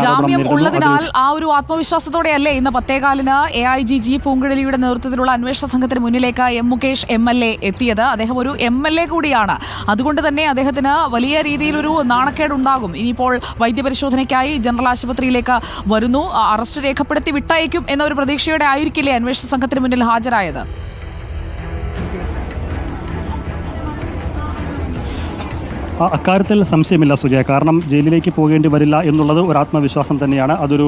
ജാമ്യം ഉള്ളതിനാൽ ആ ഒരു ആത്മവിശ്വാസത്തോടെയല്ലേ ഇന്ന് 10:15 AIG ജി പൂങ്കുഴലിയുടെ നേതൃത്വത്തിലുള്ള അന്വേഷണ സംഘത്തിന് മുന്നിലേക്ക് എം മുകേഷ് MLA എത്തിയത്. അദ്ദേഹം ഒരു MLA കൂടിയാണ്. അതുകൊണ്ട് തന്നെ അദ്ദേഹത്തിന് വലിയ രീതിയിലൊരു നാണക്കേടുണ്ടാകും. ഇനിയിപ്പോൾ വൈദ്യപരിശോധനയ്ക്കായി ജനറൽ ആശുപത്രിയിലേക്ക് വരുന്നു, അറസ്റ്റ് രേഖപ്പെടുത്തി വിട്ടയക്കും എന്നൊരു പ്രതീക്ഷയോടെ ആയിരിക്കില്ലേ അന്വേഷണ സംഘത്തിന് മുന്നിൽ ഹാജരായത്? അക്കാര്യത്തിൽ സംശയമില്ല സുജയ. കാരണം ജയിലിലേക്ക് പോകേണ്ടി വരില്ല എന്നുള്ളത് ഒരു ആത്മവിശ്വാസം തന്നെയാണ്, അതൊരു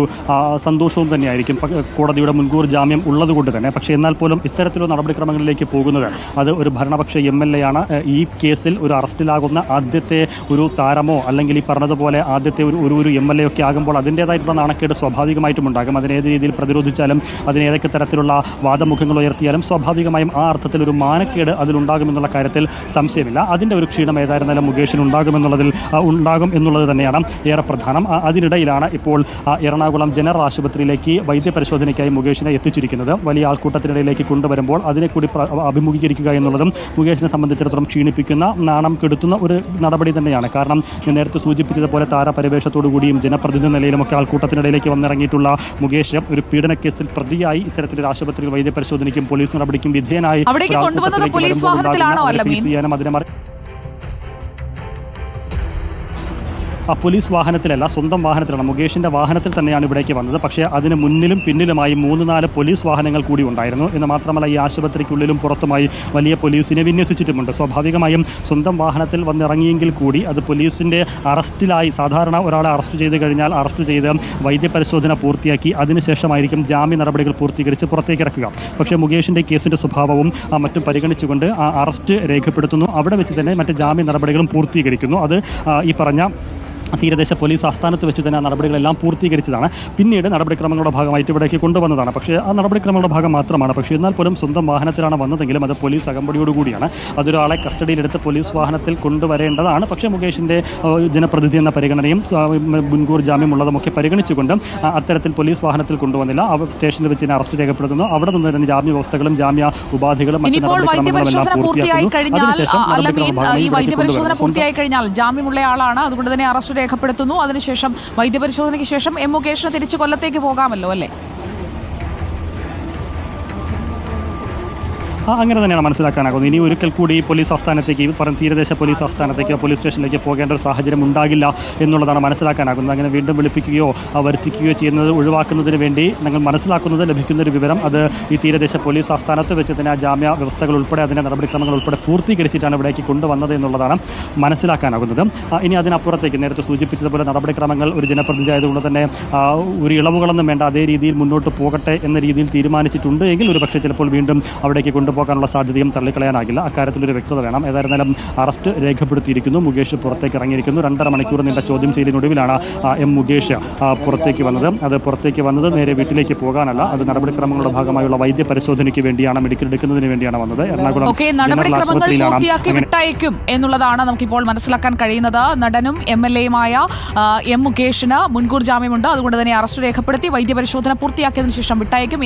സന്തോഷവും തന്നെയായിരിക്കും കോടതിയുടെ മുൻകൂർ ജാമ്യം ഉള്ളതുകൊണ്ട് തന്നെ. പക്ഷേ എന്നാൽ പോലും ഇത്തരത്തിലുള്ള നടപടിക്രമങ്ങളിലേക്ക് പോകുന്നത് അത് ഒരു ഭരണപക്ഷ MLA ആണ്. ഈ കേസിൽ ഒരു അറസ്റ്റിലാകുന്ന ആദ്യത്തെ ഒരു താരമോ അല്ലെങ്കിൽ ഈ പറഞ്ഞതുപോലെ ആദ്യത്തെ ഒരു MLA ഒക്കെ ആകുമ്പോൾ അതിൻ്റേതായിട്ടുള്ള നാണക്കേട് സ്വാഭാവികമായിട്ടും ഉണ്ടാകും. അതിനേത് രീതിയിൽ പ്രതിരോധിച്ചാലും അതിനേതൊക്കെ തരത്തിലുള്ള വാദമുഖങ്ങൾ ഉയർത്തിയാലും സ്വാഭാവികമായും ആ അർത്ഥത്തിൽ ഒരു മാനക്കേട് അതിലുണ്ടാകുമെന്നുള്ള കാര്യത്തിൽ സംശയമില്ല. അതിൻ്റെ ഒരു ക്ഷീണം ഏതായിരുന്നാലും മുകേഷിന് ഉണ്ടാകും എന്നുള്ളത് തന്നെയാണ് ഏറെ പ്രധാനം. അതിനിടയിലാണ് ഇപ്പോൾ എറണാകുളം ജനറൽ ആശുപത്രിയിലേക്ക് വൈദ്യപരിശോധനയ്ക്കായി മുകേഷിനെ എത്തിച്ചിരിക്കുന്നത്. വലിയ ആൾക്കൂട്ടത്തിനിടയിലേക്ക് കൊണ്ടുവരുമ്പോൾ അതിനെ കൂടി അഭിമുഖീകരിക്കുക എന്നുള്ളതും മുകേഷിനെ സംബന്ധിച്ചിടത്തോളം ക്ഷീണിപ്പിക്കുന്ന, നാണം കെടുത്തുന്ന ഒരു നടപടി തന്നെയാണ്. കാരണം ഞാൻ നേരത്തെ സൂചിപ്പിച്ചതുപോലെ താരപരിവേഷത്തോടു കൂടിയും ജനപ്രതിനിധി നിലയിലുമൊക്കെ ആൾക്കൂട്ടത്തിനിടയിലേക്ക് വന്നിറങ്ങിയിട്ടുള്ള മുകേഷ് ഒരു പീഡനക്കേസിൽ പ്രതിയായി ഇത്തരത്തിലൊരു ആശുപത്രിയിൽ വൈദ്യപരിശോധനയ്ക്കും പോലീസ് നടപടിക്കും വിധേയനായി പോലീസ് വാഹനത്തിലല്ല, സ്വന്തം വാഹനത്തിലാണ്. മുകേഷിൻ്റെ വാഹനത്തിൽ തന്നെയാണ് ഇവിടേക്ക് വന്നത്. പക്ഷേ അതിന് മുന്നിലും പിന്നിലുമായി 3-4 പോലീസ് വാഹനങ്ങൾ കൂടി ഉണ്ടായിരുന്നു. എന്ന് മാത്രമല്ല ഈ ആശുപത്രിക്കുള്ളിലും പുറത്തുമായി വലിയ പോലീസിനെ വിന്യസിച്ചിട്ടുമുണ്ട്. സ്വാഭാവികമായും സ്വന്തം വാഹനത്തിൽ വന്നിറങ്ങിയെങ്കിൽ കൂടി അത് പോലീസിൻ്റെ അറസ്റ്റിലായി, സാധാരണ ഒരാളെ അറസ്റ്റ് ചെയ്ത് കഴിഞ്ഞാൽ അറസ്റ്റ് ചെയ്ത് വൈദ്യപരിശോധന പൂർത്തിയാക്കി അതിനുശേഷമായിരിക്കും ജാമ്യ നടപടികൾ പൂർത്തീകരിച്ച് പുറത്തേക്ക് ഇറക്കുക. പക്ഷേ മുകേഷിൻ്റെ കേസിൻ്റെ സ്വഭാവവും മറ്റും പരിഗണിച്ചുകൊണ്ട് ആ അറസ്റ്റ് രേഖപ്പെടുത്തുന്നു. അവിടെ വെച്ച് തന്നെ മറ്റ് ജാമ്യ നടപടികളും പൂർത്തീകരിക്കുന്നു. അത് ഈ പറഞ്ഞ തീരദേശ പോലീസ് ആസ്ഥാനത്ത് വെച്ച് തന്നെ ആ നടപടികളെല്ലാം പൂർത്തീകരിച്ചതാണ്. പിന്നീട് നടപടിക്രമങ്ങളുടെ ഭാഗമായിട്ട് ഇവിടേക്ക് കൊണ്ടുവന്നതാണ്. പക്ഷേ ആ നടപടിക്രമങ്ങളുടെ ഭാഗം മാത്രമാണ്. പക്ഷേ എന്നാൽ പോലും സ്വന്തം വാഹനത്തിലാണ് വന്നതെങ്കിലും അത് പോലീസ് അകമ്പടിയോടുകൂടിയാണ്. അതൊരാളെ കസ്റ്റഡിയിലെടുത്ത് പോലീസ് വാഹനത്തിൽ കൊണ്ടുവരേണ്ടതാണ്. പക്ഷേ മുകേഷിൻ്റെ ജനപ്രതിനിധി എന്ന പരിഗണനയും മുൻകൂർ ജാമ്യമുള്ളതുമൊക്കെ പരിഗണിച്ചുകൊണ്ട് അത്തരത്തിൽ പോലീസ് വാഹനത്തിൽ കൊണ്ടുവന്നില്ല. സ്റ്റേഷനിൽ വെച്ച് തന്നെ അറസ്റ്റ് രേഖപ്പെടുത്തുന്നു. അവിടെ നിന്ന് തന്നെ ജാമ്യ വ്യവസ്ഥകളും ജാമ്യ ഉപാധികളും പൂർത്തിയായി കഴിഞ്ഞാൽ ജാമ്യമുള്ള ആളാണ്. അതുകൊണ്ട് തന്നെ അറസ്റ്റ് രേഖപ്പെടുത്തുന്നു. അതിനുശേഷം വൈദ്യപരിശോധനയ്ക്ക് ശേഷം എം മുകേഷിന് തിരിച്ച് കൊല്ലത്തേക്ക് പോകാമല്ലോ അല്ലേ? അങ്ങനെ തന്നെയാണ് മനസ്സിലാക്കാനാകുന്നത്. ഇനി ഒരിക്കൽ കൂടി പോലീസ് ആസ്ഥാനത്തേക്ക്, തീരദേശ പോലീസ് ആസ്ഥാനത്തേക്ക്, പോലീസ് സ്റ്റേഷനിലേക്ക് പോകേണ്ട ഒരു സാഹചര്യം ഉണ്ടാകില്ല എന്നുള്ളതാണ് മനസ്സിലാക്കാനാകുന്നത്. അങ്ങനെ വീണ്ടും വിളിപ്പിക്കുകയോ വരുത്തിക്കുകയോ ചെയ്യുന്നത് ഒഴിവാക്കുന്നതിന് വേണ്ടി ഞങ്ങൾ മനസ്സിലാക്കുന്നത്, ലഭിക്കുന്നൊരു വിവരം അത് ഈ തീരദേശ പോലീസ് ആസ്ഥാനത്ത് വെച്ച് തന്നെ ആ ജാമ്യ വ്യവസ്ഥകൾ ഉൾപ്പെടെ അതിൻ്റെ നടപടിക്രമങ്ങൾ ഉൾപ്പെടെ പൂർത്തീകരിച്ചിട്ടാണ് ഇവിടേക്ക് കൊണ്ടുവന്നത് എന്നുള്ളതാണ് മനസ്സിലാക്കാനാകുന്നത്. ഇനി അതിനപ്പുറത്തേക്ക് നേരത്തെ സൂചിപ്പിച്ചതുപോലെ നടപടിക്രമങ്ങൾ ഒരു ജനപ്രതിനിധി ആയതുകൊണ്ട് തന്നെ ഒരു ഇളവുകളൊന്നും വേണ്ട, അതേ രീതിയിൽ മുന്നോട്ട് പോകട്ടെ എന്ന രീതിയിൽ തീരുമാനിച്ചിട്ടുണ്ട് എങ്കിൽ ഒരു പക്ഷേ ചിലപ്പോൾ വീണ്ടും അവിടേക്ക് പോകാനുള്ള സാധ്യതയും തള്ളിക്കളയാനാകില്ല. അക്കാര്യത്തിലൊരു വ്യക്തത വേണം. ഏതായിരുന്നാലും അറസ്റ്റ് രേഖപ്പെടുത്തിയിരിക്കുന്നു. മുകേഷ് പുറത്തേക്ക് ഇറങ്ങിയിരിക്കുന്നു. 2.5 മണിക്കൂർ നീണ്ട ചോദ്യം ചെയ്യലിനൊടുവിലാണ് എം മുകേഷ് പുറത്തേക്ക് വന്നത്. അത് പുറത്തേക്ക് വന്നത് നേരെ വീട്ടിലേക്ക് പോകാനല്ല, അത് നടപടിക്രമങ്ങളുടെ ഭാഗമായുള്ള വൈദ്യ പരിശോധനയ്ക്ക് വേണ്ടിയാണ്, മെഡിക്കൽ എടുക്കുന്നതിന് വേണ്ടിയാണ് വന്നത്. എറണാകുളം വിട്ടയക്കും എന്നുള്ളതാണ് നമുക്കിപ്പോൾ മനസ്സിലാക്കാൻ കഴിയുന്നത്. നടനും MLA-യുമായ എം മുകേഷിന് മുൻകൂർ ജാമ്യമുണ്ട്. അതുകൊണ്ട് തന്നെ അറസ്റ്റ് രേഖപ്പെടുത്തി വൈദ്യപരിശോധന പൂർത്തിയാക്കിയതിനു ശേഷം വിട്ടയക്കും.